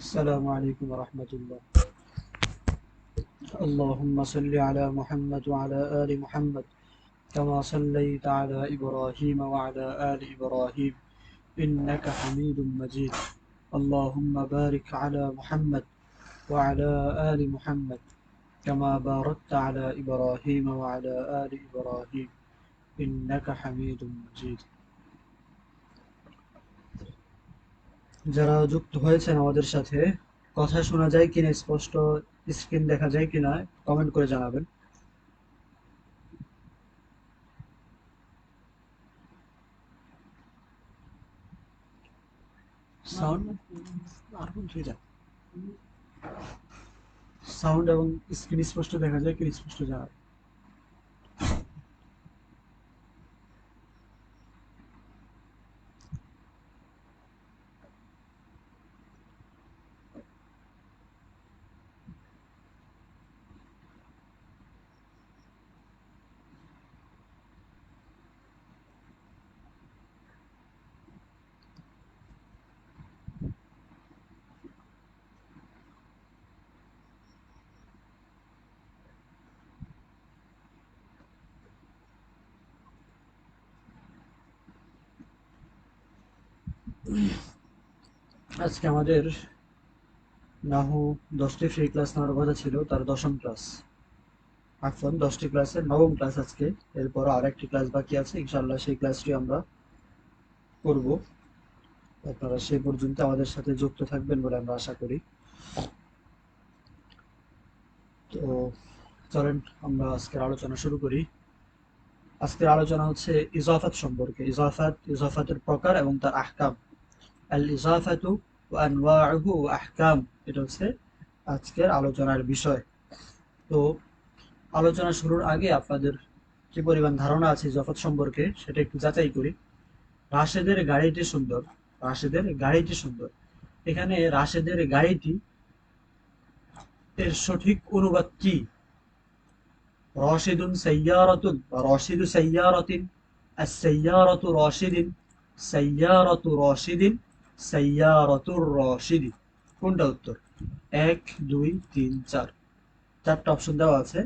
السلام عليكم ورحمة الله. اللهم صل على محمد وعلى آل محمد كما صليت على إبراهيم وعلى آل إبراهيم إنك حميد مجيد. اللهم بارك على محمد وعلى آل محمد كما باركت على إبراهيم وعلى آل إبراهيم إنك حميد مجيد. যারা যুক্ত হয়েছেন আমাদের সাথে, কথা শোনা যায় কিনা, স্পষ্ট স্ক্রিন দেখা যায় কিনা কমেন্ট করে জানাবেন। সাউন্ড সাউন্ড এবং স্ক্রিন স্পষ্ট দেখা যায় কিনা স্পষ্ট জানাবেন। আজকে আমাদের নাহু 10টি ফ্রি ক্লাস নেওয়ার কথা ছিল, তার 10ম ক্লাস। এখন 10টি ক্লাসের 9ম ক্লাস আজকে। এরপর আর একটি ক্লাস বাকি আছে, ইনশাআল্লাহ সেই ক্লাসটি আমরা করব। আপনারা সেই পর্যন্ত আমাদের সাথে যুক্ত থাকবেন বলে আমরা আশা করি। তো চলেন আমরা আজকের আলোচনা শুরু করি। আজকের আলোচনা হচ্ছে ইজাফাত সম্পর্কে। ইজাফাতের প্রকার এবং তার আহকাম। আল ইজাফাতু ওয়া আনওয়াউহু ওয়া আহকাম, এটা হচ্ছে আজকের আলোচনার বিষয়। তো আলোচনা শুরুর আগে আপনাদের কি পরিমাণ ধারণা আছে ইজাফাত সম্পর্কে সেটা একটু যাচাই করি। রাশেদের গাড়িটি সুন্দর। রাশেদের গাড়িটি সুন্দর, এখানে রাশেদের গাড়িটি এর সঠিক অনুবাদ কি? রশিদুন সাইয়ারাতুন বা রশিদু সাইয়ারাতিন, আস-সাইয়ারাতু রশিদিন, সাইয়ারাতু রশিদিন, সাইয়ারাতুর রশিদি। কোনটা উত্তর? 1 2 3 4, চারটা অপশন দেওয়া আছে।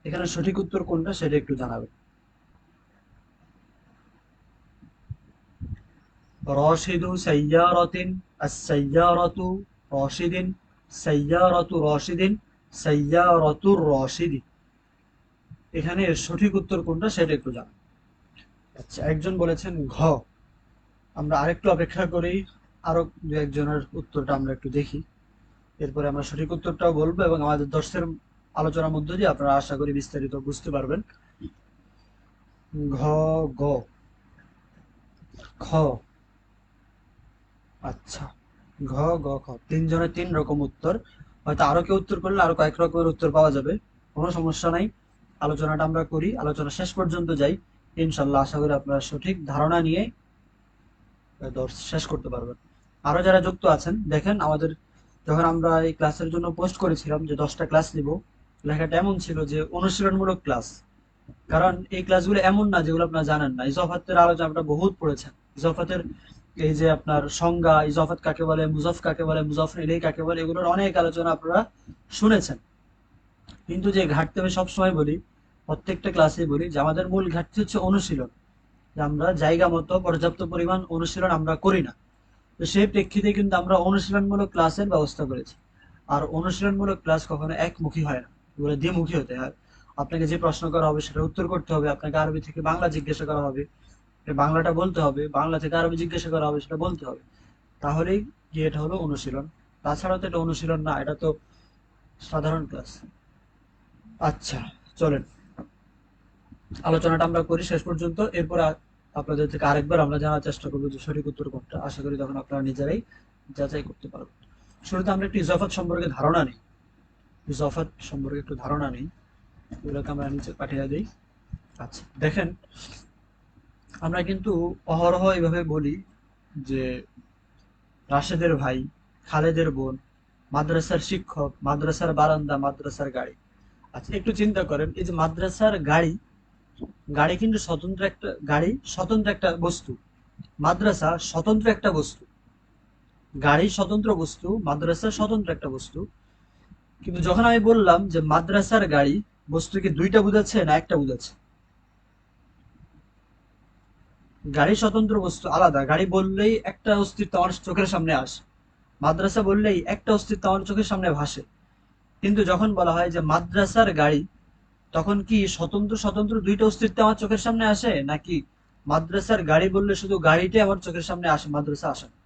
এখানে সঠিক উত্তর কোনটা সেটা একটু জানাবেন। রশিদু সাইয়ারাতিন, আস-সাইয়ারাতু রশিদিন, সাইয়ারাতু রশিদিন, সাইয়ারাতুর রশিদি। এখানে এর সঠিক উত্তর কোনটা সেটা একটু জানাবেন। আচ্ছা, একজন বলেছেন ঘ। আমরা আরেকটু অপেক্ষা করি, আরো দু একজনের উত্তরটা আমরা একটু দেখি, এরপরে আমরা সঠিক উত্তরটাও বলবো এবং আমাদের দর্শের আলোচনার মধ্য দিয়ে আপনারা আশা করি বিস্তারিত বুঝতে পারবেন। ঘ, গ, খ। আচ্ছা, ঘ, গ, খ, তিনজনের তিন রকম উত্তর। হয়তো আরো কেউ উত্তর করলে আরো কয়েক রকমের উত্তর পাওয়া যাবে, কোনো সমস্যা নাই। আলোচনাটা আমরা করি, আলোচনা শেষ পর্যন্ত যাই। ইনশাল্লাহ আশা করি আপনারা সঠিক ধারণা নিয়ে শেষ করতে পারবেন। আরো যারা যুক্ত আছেন দেখেন, আমাদের যখন আমরা এই ক্লাসের জন্য পোস্ট করেছিলাম যে 10টা ক্লাস নিব, লেখাটা এমন ছিল যে অনুশীলনমূলক ক্লাস। কারণ এই ক্লাসগুলো এমন না যেগুলো আপনারা জানেন না। ইজাফাতের আলোচনা আপনারা বহুত পড়েছেন। ইজাফাতের এই যে আপনার সংজ্ঞা, ইজাফাত কাকে বলে, মুজাফ কাকে বলে, মুজাফ ইলাইহি কাকে বলে, এগুলোর অনেক আলোচনা আপনারা শুনেছেন। কিন্তু যে ঘাটতি আমি সবসময় বলি, প্রত্যেকটা ক্লাসে বলি যে আমাদের মূল ঘাটতি হচ্ছে অনুশীলন। যে আমরা জায়গা মতো পর্যাপ্ত পরিমাণ অনুশীলন আমরা করি না। তো সেই প্রেক্ষিতে কিন্তু আমরা অনুশীলনমূলক ক্লাসের ব্যবস্থা করেছি। আর অনুশীলনমূলক ক্লাস কখনো একমুখী হয় না, এগুলো দ্বিমুখী হতে হয়। আপনাকে যে প্রশ্ন করা হবে সেটা উত্তর করতে হবে, আপনাকে আরবি থেকে বাংলা জিজ্ঞাসা করা হবে, বাংলাটা বলতে হবে, বাংলা থেকে আরবি জিজ্ঞাসা করা হবে, সেটা বলতে হবে। তাহলেই কি এটা হলো অনুশীলন। তাছাড়া তো এটা অনুশীলন না, এটা তো সাধারণ ক্লাস। আচ্ছা, চলেন আলোচনাটা আমরা করি শেষ পর্যন্ত। এরপর আপনাদের থেকে আরেকবার আমরা জানার চেষ্টা করবো যে সঠিক উত্তর কোনটা। আশা করি তখন আপনারা নিজেরাই যাচাই করতে পারবেন। শুরুতে আমরা একটু ইজাফাত সম্পর্কে ধারণা নিই। ইজাফাত সম্পর্কে একটু ধারণা নিই, এগুলোকে আমরা নিচে পাঠিয়ে দিই। আচ্ছা, দেখেন আমরা কিন্তু অহরহ এভাবে বলি যে রাশেদের ভাই, খালেদের বোন, মাদ্রাসার শিক্ষক, মাদ্রাসার বারান্দা, মাদ্রাসার গাড়ি। আচ্ছা, একটু চিন্তা করেন, এই যে মাদ্রাসার গাড়ি, গাড়ি কিন্তু স্বতন্ত্র একটা গাড়ি, স্বতন্ত্র একটা বস্তু। মাদ্রাসা স্বতন্ত্র একটা বস্তু। গাড়ি স্বতন্ত্র বস্তু, মাদ্রাসা স্বতন্ত্র একটা বস্তু। কিন্তু যখন আমি বললাম যে মাদ্রাসার গাড়ি, বস্তু কি দুইটা বুঝাচ্ছে না একটা বুঝাচ্ছে? গাড়ি স্বতন্ত্র বস্তু, আলাদা। গাড়ি বললেই একটা অস্তিত্ব আমার চোখের সামনে আসে, মাদ্রাসা বললেই একটা অস্তিত্ব আমার চোখের সামনে ভাসে। কিন্তু যখন বলা হয় যে মাদ্রাসার গাড়ি, তখন কি স্বতন্ত্র স্বতন্ত্র দুইটা অস্তিত্ব আমার চোখের সামনে আসে, নাকি মাদ্রাসার গাড়ি বললে শুধু গাড়িটাই আমার চোখের সামনে আসে, মাদ্রাসা আসে না?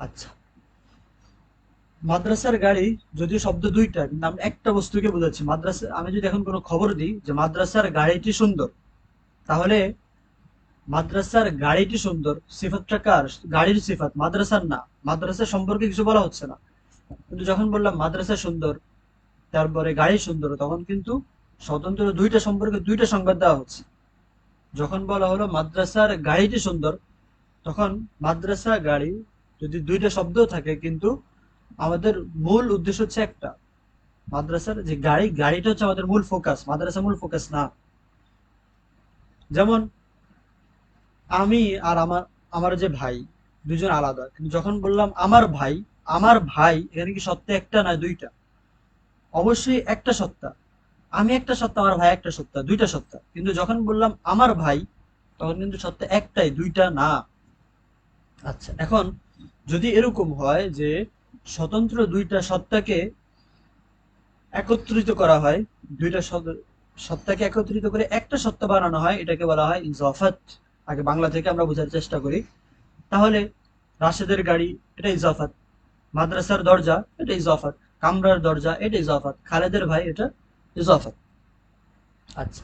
আচ্ছা, মাদ্রাসার গাড়ি যদিও শব্দ দুইটা, কিন্তু আমরা একটা বস্তুকে বোঝাচ্ছি। মাদ্রাসা, আমি যদি এখন কোনো খবর দিই যে মাদ্রাসার গাড়িটি সুন্দর, তাহলে মাদ্রাসার গাড়িটি সুন্দর সিফাতটা কার? গাড়ির সিফাত, মাদ্রাসার না। মাদ্রাসা সম্পর্কে কিছু বলা হচ্ছে না। কিন্তু যখন বললাম মাদ্রাসা সুন্দর, তারপরে গাড়ি সুন্দর, তখন কিন্তু স্বতন্ত্র দুইটা সম্পর্কে দুইটা সংবাদ দেওয়া হচ্ছে। যখন বলা হলো মাদ্রাসার গাড়িটি সুন্দর, তখন মাদ্রাসা গাড়ি যদি দুইটা শব্দ থাকে, কিন্তু আমাদের মূল উদ্দেশ্য হচ্ছে একটা। মাদ্রাসার যে গাড়ি, গাড়িটা হচ্ছে আমাদের মূল ফোকাস, মাদ্রাসা মূল ফোকাস না। যেমন আমি আর আমার আমার যে ভাই, দুজন আলাদা। কিন্তু যখন বললাম আমার ভাই, আমার ভাই এখানে কি সত্য একটা না দুইটা? অবশ্যই একটা সত্তা। আমি একটা সত্তা, আমার ভাই একটা সত্তা, দুইটা সত্তা। কিন্তু যখন বললাম আমার ভাই, তখন কিন্তু সত্তা একটাই, দুইটা না। আচ্ছা, এখন যদি এরকম হয় যে স্বতন্ত্র দুইটা সত্তাকে একত্রিত করা হয়, দুইটা সত্তাকে একত্রিত করে একটা সত্তা বানানো হয়, এটাকে বলা হয় ইজাফাত। আগে বাংলা থেকে আমরা বোঝার চেষ্টা করি। তাহলে রাশেদের গাড়ি, এটা ইজাফাত। মাদ্রাসার দরজা, এটা ইজাফাত। কামরার দরজা, এটা ইজাফাত। খালেদের ভাই, এটা ইজাফাত। আচ্ছা,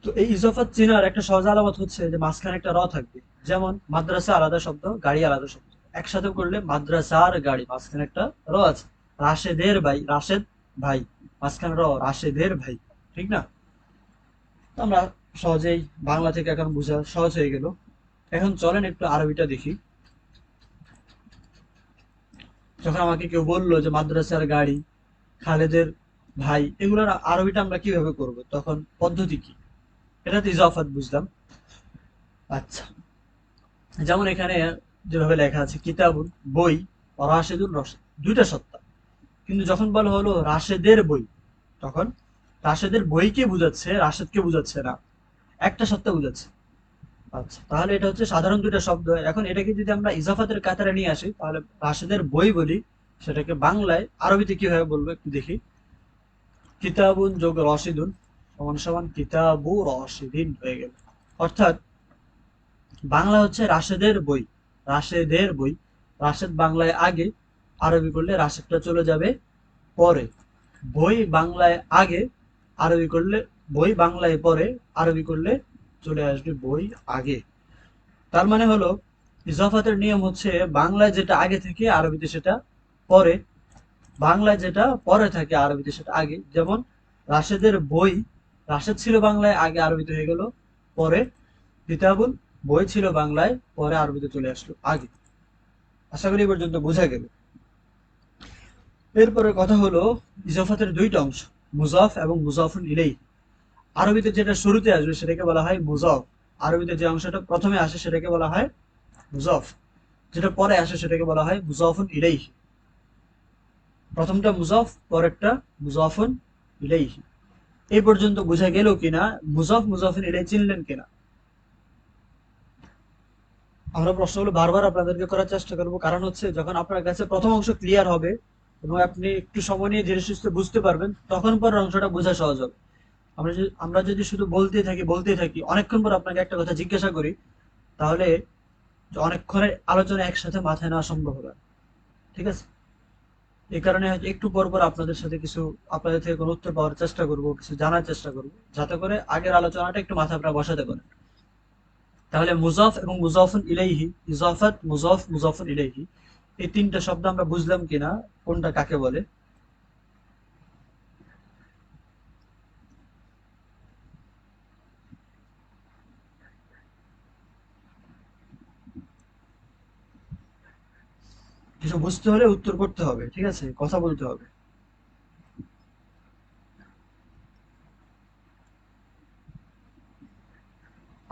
তো এই ইজাফাত চেনার একটা সহজ আলামত হচ্ছে যে মাঝখানে একটা র থাকবে। যেমন মাদ্রাসা আলাদা শব্দ, গাড়ি আলাদা শব্দ, একসাথে করলে মাদ্রাসার গাড়ি, মাঝখানে একটা র আছে। রাশেদের ভাই, রাশেদ ভাই, মাঝখানে র, রাশেদের ভাই। ঠিক না? তো আমরা সহজেই বাংলা থেকে এখন বোঝা সহজ হয়ে গেল। এখন চলেন একটু আরবিটা দেখি। যখন আমাকে কেউ বললো যে মাদ্রাসার গাড়ি, খালেদের ভাই, এগুলোর আরবিটা আমরা কিভাবে করব, তখন পদ্ধতি কি? এটা তো ইজাফাত বুঝলাম। আচ্ছা, যেমন এখানে যেভাবে লেখা আছে কিতাবুন বই, রাশেদুন রশেদ, দুইটা সত্তা। কিন্তু যখন বলা হলো রাশেদের বই, তখন রাশেদের বইকে বুঝাচ্ছে, রাশেদকে বুঝাচ্ছে না, একটা সত্তা বুঝাচ্ছে। আচ্ছা, তাহলে এটা হচ্ছে সাধারণ দুইটা শব্দ। এখন এটাকে যদি আমরা ইজাফাতের কাতারে নিয়ে আসি, তাহলে রাশেদের বই বলি, সেটাকে বাংলায় আরবিতে কিভাবে বলবো একটু দেখি। কিতাবুন যোগ রশিদুন সমান সমান কিতাবু রশিদিন হয়ে গেল। অর্থাৎ বাংলা হচ্ছে রাশেদের বই, রাশেদের বই। রাশেদ বাংলায় আগে, আরবি করলে রাশেদটা চলে যাবে পরে। বই বাংলায় আগে, আরবি করলে বই বাংলায় পরে, আরবি করলে চলে আসবে বই আগে। তার মানে হলো ইজাফাতের নিয়ম হচ্ছে বাংলায় যেটা আগে থেকে আরবিতে সেটা পরে, বাংলায় যেটা পরে থাকে আরবিতে সেটা আগে। যেমন রাশেদের বই, রাশেদ ছিল বাংলায় আগে, আরবিতে হয়ে গেল পরে। কিতাবুল, বই ছিল বাংলায় পরে, আরবিতে চলে আসলো আগে। আশা করি এ পর্যন্ত বোঝা গেল। এরপরে কথা হলো ইজাফাতের দুইটা অংশ, মুজাফ এবং মুজাফুন ইলাইহি। আরবিতে যেটা শুরুতে আসবে সেটাকে বলা হয় মুজাফ। আরবিতে যে অংশটা প্রথমে আসে সেটাকে বলা হয় মুজাফ, যেটা পরে আসে সেটাকে বলা হয় মুজাফুন ইলাইহি। প্রথমটা মুজাফ, পরেরটা মুজাফুন ইলাইহি। এই পর্যন্ত বোঝা গেল কিনা? মুজাফ মুজাফুন ইলাইহি চিনলেন কিনা? আমরা প্রশ্নগুলো বারবার আপনাদেরকে করার চেষ্টা করব, কারণ হচ্ছে যখন আপনার কাছে প্রথম অংশ ক্লিয়ার হবে এবং আপনি একটু সময় নিয়ে ধীরে সুস্থে বুঝতে পারবেন, তখন পরের অংশটা বোঝা সহজ হবে। আমরা যদি শুধু বলতেই থাকি অনেকক্ষণ পর আপনাকে একটা কথা জিজ্ঞাসা করি, তাহলে অনেকক্ষণের আলোচনা একসাথে মাথায় নেওয়া সম্ভব হবে না। ঠিক আছে? এই কারণে হয়তো একটু পর পর আপনাদের সাথে কিছু, আপনাদের থেকে কোনো উত্তর পাওয়ার চেষ্টা করব, কিছু জানার চেষ্টা করব, যাতে করে আগের আলোচনাটা একটু মাথায় আপনারা বসাতে পারেন। তাহলে মুজাফ এবং মুজাফুন ইলাইহি, ইজাফাত, মুজাফ, মুজাফুন ইলাইহি, এই তিনটা শব্দ আমরা বুঝলাম কিনা, কোনটা কাকে বলে? কিছু বুঝতে হলে উত্তর করতে হবে, ঠিক আছে, কথা বলতে হবে।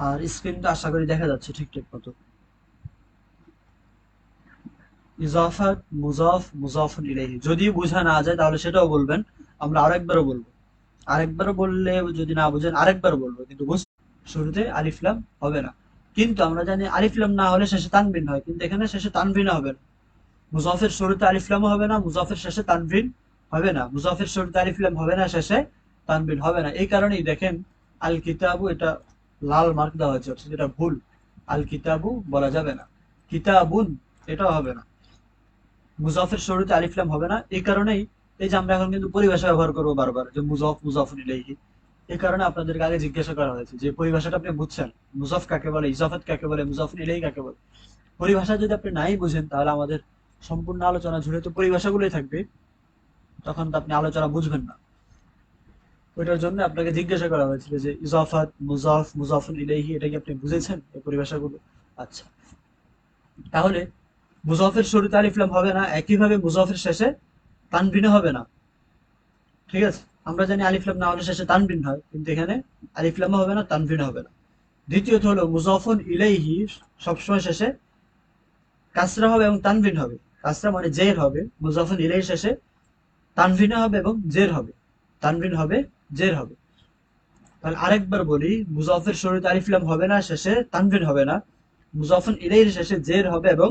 আর স্ক্রিনটা আশা করি দেখা যাচ্ছে ঠিকঠাক মতো। ইজাফাত, মুজাফ, মুজাফুন ইলাইহি যদি বোঝা না যায় তাহলে সেটাও বলবেন, আমরা আরেকবারও বলবো। আরেকবারও বললে যদি না বুঝেন আরেকবার বলবো, কিন্তু শুরুতে আলিফ লাম হবে না। কিন্তু আমরা জানি আলিফ লাম না হলে শেষে তানবিন হয়, কিন্তু এখানে শেষে তানবিন হবে না। মুজাফের শুরুতে আলিফ লামও হবে না, মুজাফের শেষে তানবিন হবে না, মুজাফের শুরুতে আলিফ লাম হবে না, শেষে তানবিন হবে না। এই কারণেই দেখেন আল কিতাবু এটা লাল মার্ক দেওয়া হয়েছে, যেটা ভুল। আল কিতাবু বলা যাবে না, কিতাবুন এটাও হবে না। মুজাফের শুরুতে আলিফ লাম হবে না, এই কারণেই এই যে আমরা এখন কিন্তু পরিভাষা ব্যবহার করবো বারবার, যে মুজাফ, মুজাফুন ইলাইহি। এই কারণে আপনাদেরকে আগে জিজ্ঞাসা করা হয়েছে যে পরিভাষাটা আপনি বুঝছেন, মুজাফ কাকে বলে, ইজাফাত কাকে বলে, মুজাফুন ইলাইহি কাকে বলে। পরিভাষা যদি আপনি নাই বুঝেন তাহলে আমাদের সম্পূর্ণ আলোচনা জুড়ে তো পরিভাষাগুলোই থাকবে, তখন তো আপনি আলোচনা বুঝবেন না। ওইটার জন্য আপনাকে জিজ্ঞাসা করা হয়েছিল যে ইজাফাত, মুজাফ, মুজাফুন ইলাইহি এটা কি আপনি বুঝেছেন এই পরিভাষাগুলো? আচ্ছা, তাহলে মুজাফের শুরুতে আলিফ লাম হবে না, একইভাবে মুজাফের শেষে তানবিনও হবে না। ঠিক আছে, আমরা জানি আলিফ লাম না হলে শেষে তানবিন হয়, কিন্তু এখানে আলিফ লামও হবে না, তানবিন হবে না। দ্বিতীয়ত হলো মুজাফুন ইলাইহি সবসময় শেষে কাসরা হবে এবং তানবিন হবে। কাসরা মানে জের হবে, মুজাফুন ইলাইহি শেষে তানবিন হবে এবং জের হবে, তানবিন হবে, জের হবে। তাহলে আরেকবার বলি, মুজাফের শুরুতে আলিফ লাম হবে না, শেষে তানবিন হবে না। মুজাফুন ইলাইহির শেষে জের হবে এবং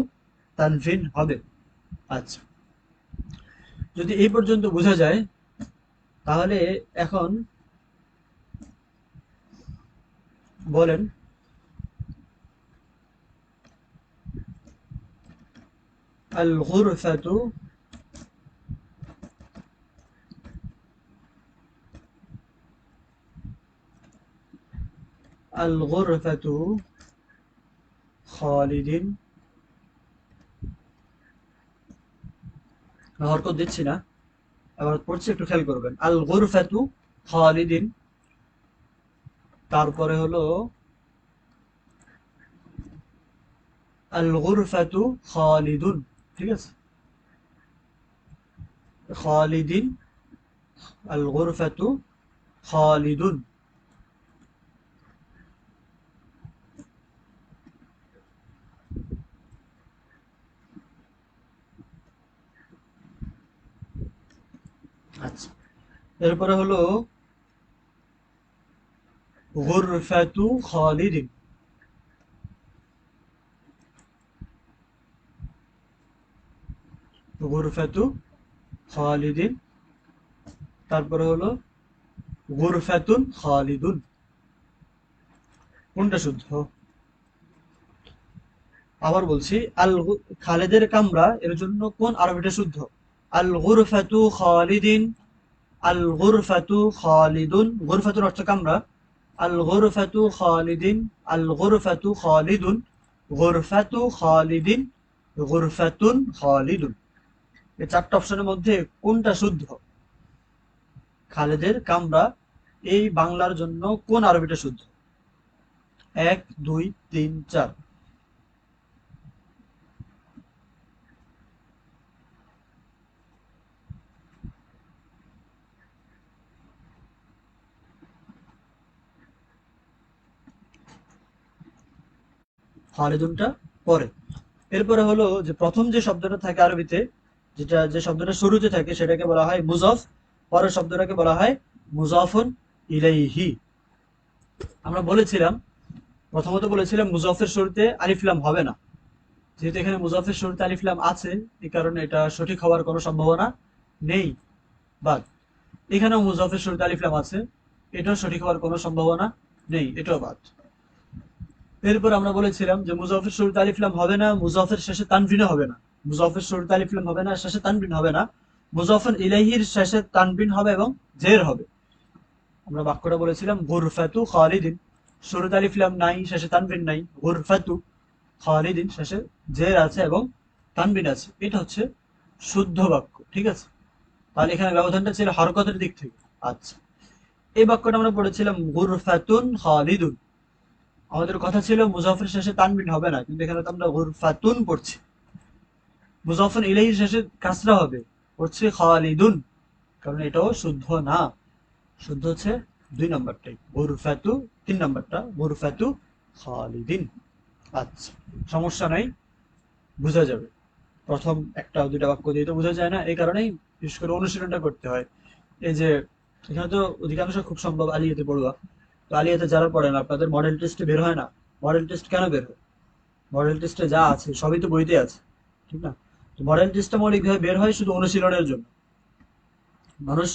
তানবিন হবে। আচ্ছা, যদি এই পর্যন্ত বোঝা যায় তাহলে এখন বলেন আল গুরফাতু আল গুরফাতু খালিদিন, হরকত দিচ্ছি না, আবার পড়ছি, একটু খেয়াল করবেন। আল গুরফাতু খালিদিন, তারপরে হলো আল গুরফাতু খালিদুন। ঠিক আছে, খালিদিন, আল গুরফাতু খালিদুন। আচ্ছা, এরপরে হলো গুরফাতু খালিদিন, গুরফাতু খালিদিন, তারপরে হলো গুরফাতুন খালিদুন। কোনটা শুদ্ধ? আবার বলছি, খালেদের কামরা এর জন্য কোন আরবিটা শুদ্ধ? আল গুরফাতু খালিদিন, আল গুরফাতু খালিদুন, গুরফাতুর অর্থ কামরা। আল গুরফাতু খালিদিন, আল গুরফাতু খালিদুন, গুরফাতু খালিদিন, গুরফাতুন খালিদুন। এই চারটা অপশনের মধ্যে কোনটা শুদ্ধ? খালেদের কামরা এই বাংলার জন্য কোন আরবিটা শুদ্ধ? 1, 2, 3, 4। খালিদুনটা পরে। এরপরে হলো যে প্রথম যে শব্দটা থাকে আরবিতে, যেটা যে শব্দটা শুরুতে থাকে সেটাকে বলা হয় মুজাফ, পরের শব্দটাকে বলা হয় মুজাফুন ইলাইহি। আমরা বলেছিলাম, প্রথমত বলেছিলাম মুজাফের শুরুতে আলিফ লাম হবে না। যেহেতু এখানে মুজাফের শুরুতে আলিফ লাম আছে, এই কারণে এটা সঠিক হওয়ার কোনো সম্ভাবনা নেই, বাদ। এখানেও মুজাফের শুরুতে আলিফ লাম আছে, এটাও সঠিক হওয়ার কোনো সম্ভাবনা নেই, এটাও বাদ। এরপর আমরা বলেছিলাম যে মুজাফের শুরুতে আলিফ লাম হবে না, মুজাফের শেষে তানবিনও হবে না। মুজাফের শুরুতে আলিফ লাম হবে না, শেষে তানবিন হবে না। মুজাফর ইলাইহির শেষে তানবিন হবে এবং জের হবে। আমরা বাক্যটা বলেছিলাম গুরফাতু খালিদিন, শুরুতে আলিফ লাম নাই, শেষে তানবিন নাই। গুরফাতু খালিদিন, শেষে জের আছে এবং তানবিন আছে। এটা হচ্ছে শুদ্ধ বাক্য। ঠিক আছে, তাহলে এখানে ব্যবধানটা ছিল হরকতের দিক থেকে। আচ্ছা, এই বাক্যটা আমরা পড়েছিলাম গুরফাতুন খালিদুন। আমাদের কথা ছিল মুজাফের শেষে তানবিন হবে না, কিন্তু এখানে তো আমরা গুরফাতুন পড়ছি। মুজাফর ইলাইহির শেষে কাসরা হবে, পড়ছি খালিদুন, কারণ এটাও শুদ্ধ না। শুদ্ধ হচ্ছে 2 নম্বরটাই, গুরফাতু 3 নম্বরটা, গুরফাতু খালিদিন। আচ্ছা, সমস্যা নাই, বোঝা যাবে। প্রথম একটা দুইটা বাক্য দিয়ে তো বোঝা যায় না, এই কারণেই বিশেষ করে অনুশীলনটা করতে হয়। এই যে এখানে তো অধিকাংশ খুব সম্ভব আলিয়াতে পড়ুয়া, তো আলিয়াতে যারা পড়েন আপনাদের মডেল টেস্টে বের হয় না। মডেল টেস্ট কেন বের হয়? মডেল টেস্টে যা আছে সবই তো বইতে আছে, ঠিক না? তো মডেল টেস্টটা মৌলিকভাবে বের হয় শুধু অনুশীলনের জন্য। মানুষ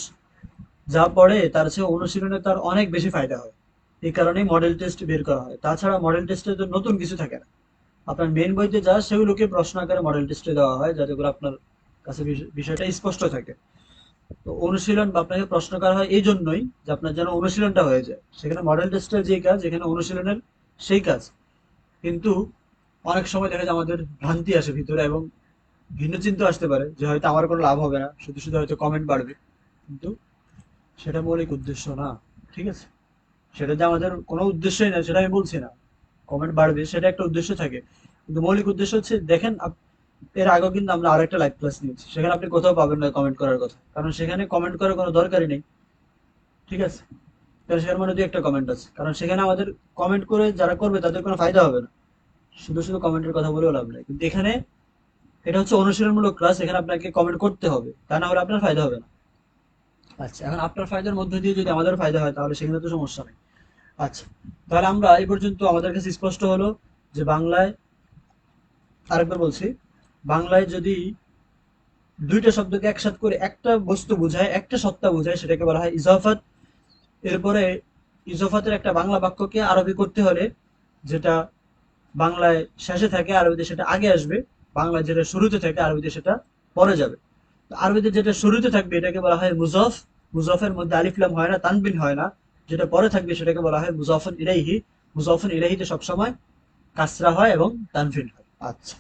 যা পড়ে তার চেয়ে অনুশীলনে তার অনেক বেশি ফায়দা হয়, এই কারণেই মডেল টেস্ট বের করা হয়। তাছাড়া মডেল টেস্টে তো নতুন কিছু থাকে না, আপনার মেন বইতে যা সেগুলোকে প্রশ্ন আকারে মডেল টেস্টে দেওয়া হয়, যাতে করে আপনার কাছে বিষয়টা স্পষ্ট থাকে। তো অনুশীলন বা আপনাকে প্রশ্ন করা হয় এই জন্যই যে আপনার যেন অনুশীলনটা হয়ে যায়। সেখানে মডেল টেস্টের যে কাজ, এখানে অনুশীলনের সেই কাজ। কিন্তু অনেক সময় দেখা যায় আমাদের ভ্রান্তি আসে ভিতরে, এবং ভিন্ন চিন্তা আসতে পারে যে হয়তো আমার কোনো লাভ হবে না, শুধু শুধু হয়তো কমেন্ট বাড়বে। কিন্তু সেটা মৌলিক উদ্দেশ্য না, ঠিক আছে? সেটা যে আমাদের কোনো উদ্দেশ্যই না সেটা আমি বলছি না। কমেন্ট বাড়বে সেটা একটা উদ্দেশ্য থাকে, কিন্তু মৌলিক উদ্দেশ্য হচ্ছে দেখেন এর আগেও কিন্তু আমরা আরো একটা লাইভ ক্লাস নিয়েছি, সেখানে আপনি কোথাও পাবেন না কমেন্ট করার কথা, কারণ সেখানে কমেন্ট করার কোনো দরকারই নেই, ঠিক আছে? কারণ সেখানে মানে দুই একটা কমেন্ট আছে, কারণ সেখানে আমাদের কমেন্ট করে যারা করবে তাদের কোনো ফায়দা হবে না, শুধু শুধু কমেন্টের কথা বলেও লাভ নেই। কিন্তু এখানে এটা হচ্ছে অনুশীলনমূলক ক্লাস, এখানে আপনাকে কমেন্ট করতে হবে, তা না হলে আপনার ফায়দা হবে না। আচ্ছা, এখন আপনার ফায়দার মধ্যে দিয়ে যদি আমাদের ফায়দা হয় তাহলে সেখানে তো সমস্যা নেই। আচ্ছা, তাহলে আমরা এই পর্যন্ত আমাদের কাছে স্পষ্ট হলো যে বাংলায়, আরেকবার বলছি, বাংলায় যদি দুইটা শব্দকে একসাথে করে একটা বস্তু বোঝায়, একটা সত্তা বোঝায়, সেটাকে বলা হয় ইজাফাত। এরপরে ইজাফাতের একটা বাংলা বাক্যকে আরবি করতে হলে, যেটা বাংলায় শেষে থাকে আরবিতে সেটা আগে আসবে, বাংলায় যেটা শুরুতে থাকে আরবিতে সেটা পরে যাবে। তো আরবিতে যেটা শুরুতে থাকবে এটাকে বলা হয় মুজফ। মুজফের মধ্যে আলিফ লাম হয় না, তানবিন হয় না। যেটা পরে থাকবে সেটাকে বলা হয় মুজাফন ইলাইহি। মুজাফন ইলাইহিতে সবসময় কাসরা হয় এবং তানবিন হয়। আচ্ছা,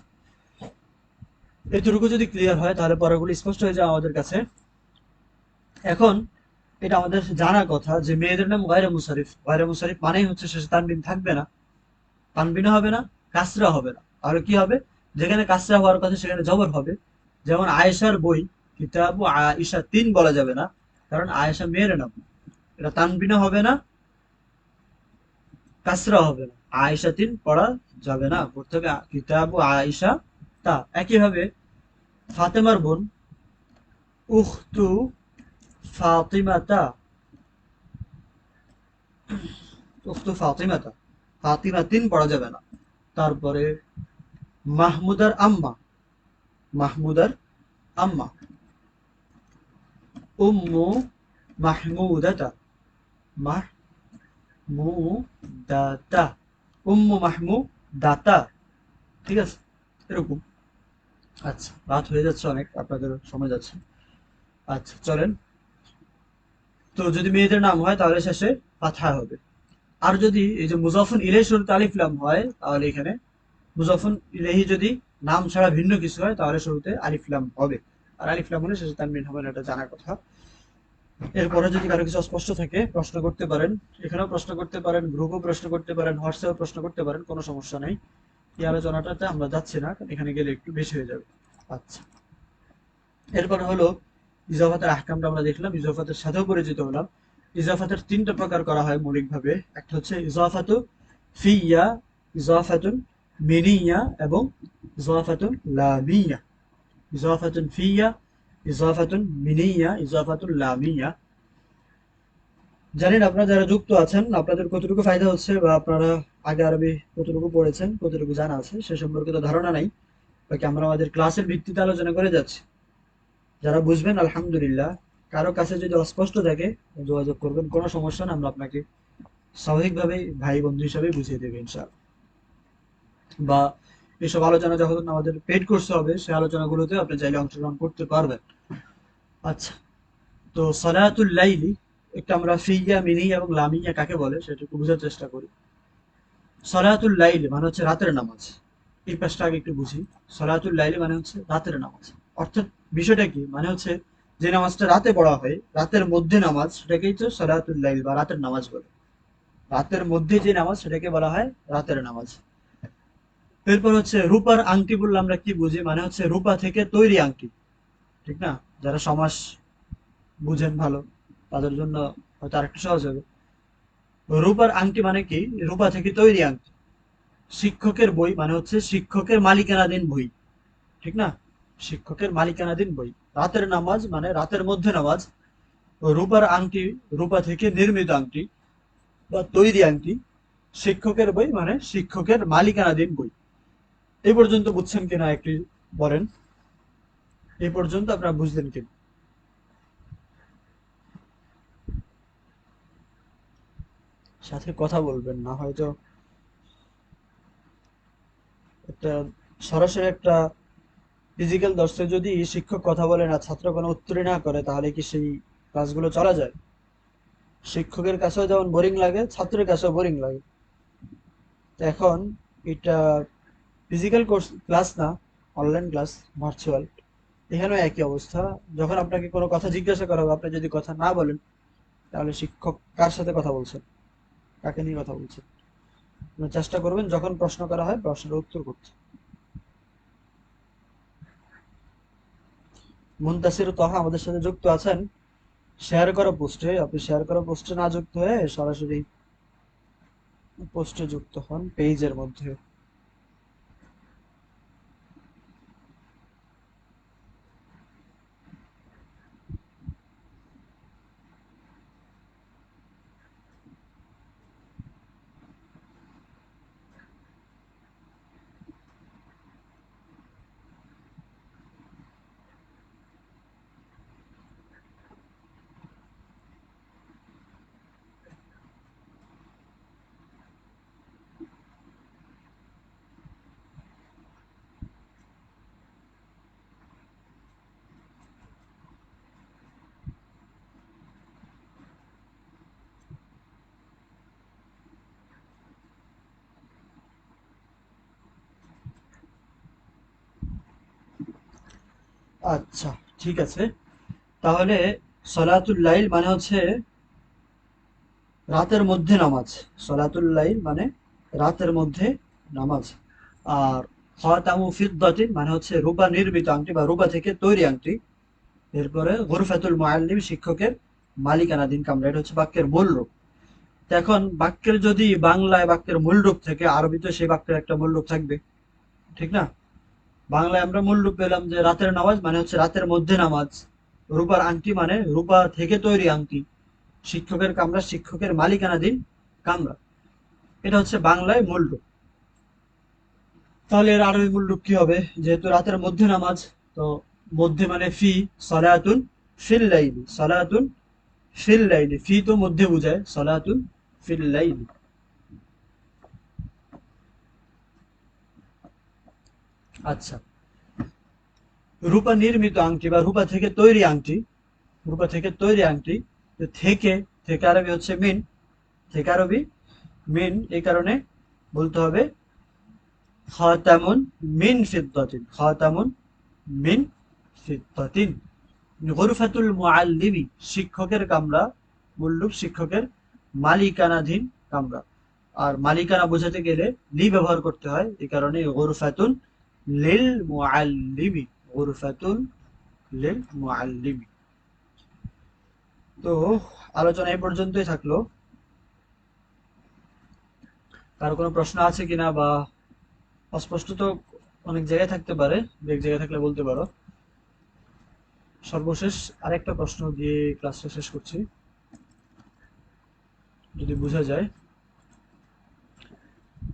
এতটুকু যদি ক্লিয়ার হয় তাহলে পরেরগুলো স্পষ্ট হয়ে যায় আমাদের কাছে। এখন এটা আমাদের জানার কথা যে মেয়েদের নাম গায়রে মুশারিফ। গায়রে মুশারিফ মানেই হচ্ছে শেষে তানবিন থাকবে না, তানবিনও হবে না, কাসরা হবে না। তাহলে কি হবে? যেখানে কাসরা হওয়ার কথা সেখানে জবর হবে। যেমন আয়েশার বই, কিতাবু আয়েশা তিন বলা যাবে না, কারণ আয়েশা মেয়ের নাম। এটা তানবিনও হবে না, কাসরা হবে না, আয়েশা তিন পড়া যাবে না, পড়তে হবে কিতাবু আয়েশা তা। একইভাবে ফাতেমার বোন উখতু ফাতিমাতা, উখতু ফাতিমাতা, ফাতিমা তিন পড়া যাবে না। তারপরে মাহমুদার আম্মা, মাহমুদার আম্মা, উম্মু মাহমুদাতা, মাহমুদাতা, উম্মু মাহমুদাতা, ঠিক আছে? এরকম। আচ্ছা, রাত হয়ে যাচ্ছে অনেক, আপনাদের সময় যাচ্ছে। আচ্ছা চলেন। তো যদি মেয়েদের নাম হয় তাহলে শেষে ফাতহা হবে। আর যদি এই যে মুজাফফর ইলাইহি শুরুতে আলিফ লাম হয় তাহলে এখানে মুজাফফর ইলাইহি যদি নাম ছাড়া ভিন্ন কিছু হয় তাহলে শুরুতে আলিফ লাম হবে। আর আলিফ লাম হলে শেষে তানবিন হবে না, এটা জানার কথা। এরপরে যদি কারো কিছু অস্পষ্ট থাকে প্রশ্ন করতে পারেন, এখানেও প্রশ্ন করতে পারেন, গ্রুপেও প্রশ্ন করতে পারেন, হোয়াটসঅ্যাপে প্রশ্ন করতে পারেন, কোনো সমস্যা নেই। এই আলোচনাটাতে আমরা যাচ্ছি না, কারণ এখানে গেলে একটু বেশি হয়ে যাবে। আচ্ছা, এরপরে হলো ইজাফাতের আহকামটা আমরা দেখলাম, ইজাফাতের সাথেও পরিচিত হলাম। ইজাফাতের তিনটা প্রকার করা হয় মৌলিকভাবে। একটা হচ্ছে ইজাফাতু ফিয়া, ইজাফাতুন মিনিয়া এবং ইজাফাতুন লামিয়া। ইজাফাতুন ফিয়া, ইজাফাতুন মিনিয়া, ইজাফাতুন লামিয়া। জানেন আপনারা যারা যুক্ত আছেন আপনাদের কতটুকু ফায়দা হচ্ছে, বা আপনারা আগে আরবি কতটুকু পড়েছেন, কতটুকু জানা আছে সে সম্পর্কে তো ধারণা নাই। বাকি আমরা আমাদের ক্লাসের ভিত্তিতে আলোচনা করে যাচ্ছি। যারা বুঝবেন আলহামদুলিল্লাহ, কারো কাছে যদি অস্পষ্ট থাকে যোগাযোগ করবেন, কোনো সমস্যা না, আমরা আপনাকে স্বাভাবিকভাবে ভাই বন্ধু হিসাবে বুঝিয়ে দেবে ইনশাআল্লাহ। বা এসব আলোচনা যখন আমাদের পেড কোর্সে হবে সেই আলোচনাগুলোতে আপনি চাইলে অংশগ্রহণ করতে পারবেন। আচ্ছা, তো সালাতুল লাইলি, একটা আমরা ফিয়া মিনিয়া এবং লামিয়া কাকে বলে সেটা একটু বোঝার চেষ্টা করি। সলাতুল লাইল মানে হচ্ছে রাতের নামাজ। এই পাশটা আগে একটু বুঝি। সলাতুল লাইল মানে হচ্ছে রাতের নামাজ। অর্থাৎ বিষয়টা কি, মানে হচ্ছে যে নামাজটা রাতে পড়া হয়, রাতের মধ্যে নামাজ, সেটাকেই তো সলাতুল লাইল বা রাতের নামাজ বলে। রাতের মধ্যে যে নামাজ সেটাকে বলা হয় রাতের নামাজ। এরপর হচ্ছে রূপার আংটি বললে আমরা কি বুঝি, মানে হচ্ছে রূপা থেকে তৈরি আংটি, ঠিক না? যারা সমাজ বুঝেন ভালো তাদের জন্য হয়তো আরেকটু সহজ হবে। রূপার আংটি মানে কি? রূপা থেকে তৈরি আংটি। শিক্ষকের বই মানে হচ্ছে শিক্ষকের মালিকানাধীন বই, ঠিক না? শিক্ষকের মালিকানাধীন বই। রাতের নামাজ মানে রাতের মধ্যে নামাজ। রূপার আংটি, রূপা থেকে নির্মিত আংটি বা তৈরি আংটি। শিক্ষকের বই মানে শিক্ষকের মালিকানাধীন বই। এই পর্যন্ত বুঝছেন কিনা একটু বলেন। এই পর্যন্ত আপনারা বুঝলেন কিনা? সাথে কথা বলবেন না হয়তো একটা সরাসরি একটা ফিজিক্যাল দর্শে যদি শিক্ষক কথা বলে না, ছাত্র কোনো উত্তরই না করে, তাহলে কি সেই ক্লাসগুলো চলা যায়? শিক্ষকের কাছেও যেমন বোরিং লাগে, ছাত্রের কাছেও বোরিং লাগে। তো এখন এটা ফিজিক্যাল কোর্স ক্লাস না, অনলাইন ক্লাস, ভার্চুয়াল। এখানেও একই অবস্থা। যখন আপনাকে কোনো কথা জিজ্ঞাসা করা হবে, আপনি যদি কথা না বলেন, তাহলে শিক্ষক কার সাথে কথা বলছেন, কাকে নিয়ে কথা বলছেন। আপনি চেষ্টা করবেন যখন প্রশ্ন করা হয় প্রশ্নের উত্তর করতে। মুনতাসির তহা আমাদের সাথে যুক্ত আছেন। শেয়ার করা পোস্টে, আপনি শেয়ার করা পোস্টে না যুক্ত হয়ে সরাসরি পোস্টে যুক্ত হন পেজের মধ্যে। আচ্ছা, ঠিক আছে। তাহলে সলাতুল লাইল মানে হচ্ছে রাতের মধ্যে নামাজ। সলাতুল লাইল মানে রাতের মধ্যে নামাজ। আর খাতামু ফিদ্দাতিন মানে হচ্ছে রূপা নির্মিত আংটি বা রূপা থেকে তৈরি আংটি। এরপরে গুরফাতুল মুআল্লিম শিক্ষকের মালিকানাধীন কামরা। এটা হচ্ছে বাক্যের মূল রূপ। তো এখন বাক্যের যদি বাংলায় বাক্যের মূল রূপ থেকে, আরবিতে সেই বাক্যের একটা মূল রূপ থাকবে, ঠিক না? বাংলায় আমরা মূল রূপ পেলাম যে রাতের নামাজ মানে হচ্ছে রাতের মধ্যে নামাজ। রূপার আংটি মানে রূপা থেকে তৈরি আংটি। শিক্ষকের কামরা শিক্ষকের মালিকানাধীন কামরা। এটা হচ্ছে বাংলায় মূল রূপ। তাহলে এর আরবি মূল রূপ কি হবে? যেহেতু রাতের মধ্যে নামাজ, তো মধ্যে মানে ফি, সলাতুন ফিল লাইলি, সলাতুন ফিল লাইলি। ফি তো মধ্যে বোঝায়, সলাতুন ফিল লাইলি। আচ্ছা, রূপা নির্মিত আংটি বা রূপা থেকে তৈরি আংটি। রূপা থেকে তৈরি আংটি। তো থেকে, থেকে আরবি হচ্ছে মিন। থেকে আরবি মিন। এই কারণে বলতে হবে খাতামুন মিন ফিদ্দাতিন, খাতামুন মিন ফিদ্দাতিন। গুরফাতুল মুআল্লিমি শিক্ষকের কামরা। মূল শিক্ষকের মালিকানাধীন কামরা। আর মালিকানা বোঝাতে গেলে লি ব্যবহার করতে হয়, এই কারণে গুরফাতুন লিল মুআল্লিমি, গুরফাতুন লিল মুআল্লিমি। তো আলোচনা এই পর্যন্তই থাকলো। কারো কোনো প্রশ্ন আছে কিনা, বা অস্পষ্ট তো অনেক জায়গায় থাকতে পারে, এক জায়গায় থাকলে বলতে পারো। সর্বশেষ আরেকটা প্রশ্ন দিয়ে ক্লাসটা শেষ করছি, যদি বোঝা যায়।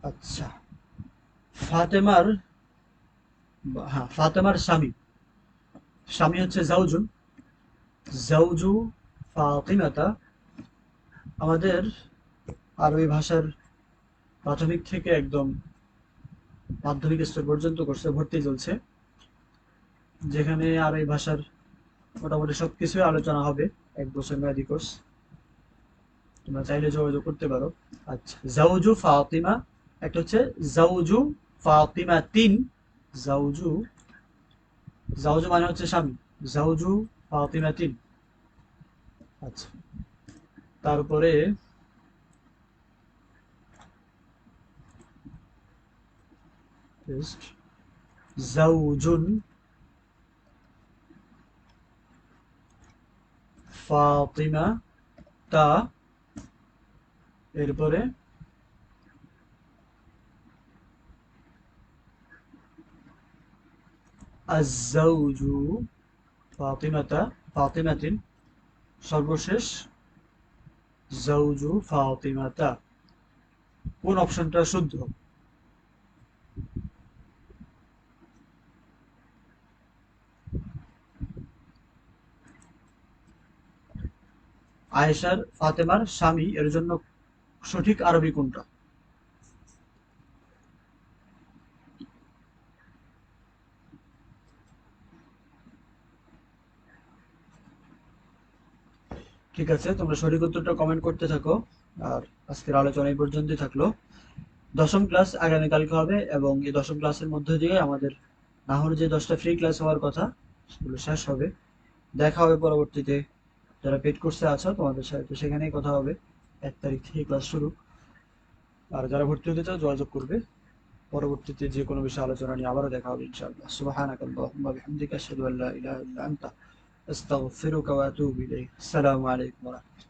আচ্ছা, ফাতেমার, হ্যাঁ, ফাতেমার স্বামী। স্বামী হচ্ছে জাউজুন। জাউজু ফাতিমাতা। আমাদের আরবি ভাষার প্রাথমিক থেকে একদম মাধ্যমিক স্তর পর্যন্ত কোর্সে ভর্তি চলছে, যেখানে আরবি ভাষার মোটামুটি সবকিছুই আলোচনা হবে। 1 বছর মেয়াদী কোর্স। তোমরা চাইলে যোগাযোগ করতে পারো। আচ্ছা, জাউজু ফাতিমা। একটা হচ্ছে জাউজু ফাতিমা তিন। জাউজু, জাউজু মানে হচ্ছে স্বামী। জাউজু ফাতিমা তিন। আচ্ছা, তারপরে জাউজুন ফাতিমা তা। এরপরে আজ-জাওজু ফাতিমাতা ফাতিমাতিন, সর্বশেষ জাওজু ফাতিমাতা। কোন অপশনটা শুদ্ধ? আয়েশার ফাতেমার স্বামী এর জন্য সঠিক আরবি কোনটা? ঠিক আছে, তোমরা সঠিক উত্তরটা কমেন্ট করতে থাকো। আর আজকের আলোচনা এই পর্যন্তই থাকলো। দশম ক্লাস আগামীকালকে হবে এবং এই দশম ক্লাসের মধ্যে দিয়ে আমাদের নাহর যে 10টা ফ্রি ক্লাস হওয়ার কথা সেগুলো শেষ হবে। দেখা হবে পরবর্তীতে। যারা পেড কোর্সে আছো তোমাদের সাথে সেখানেই কথা হবে। 1 তারিখ থেকে ক্লাস শুরু। আর যারা ভর্তি হতে চাও যোগাযোগ করবে। পরবর্তীতে যে কোনো বিষয়ে আলোচনা নিয়ে আবারও দেখা হবে ইনশাআল্লাহ। সুবহানাকাল্লাহুম্মা বিহামদিকা আশহাদু আল্লা ইলাহা ইল্লা আনতা আস্তাগফিরুকা ওয়া আতুবু ইলাইক। আসসালামু আলাইকুম ওয়া রাহমাতুল্লাহ।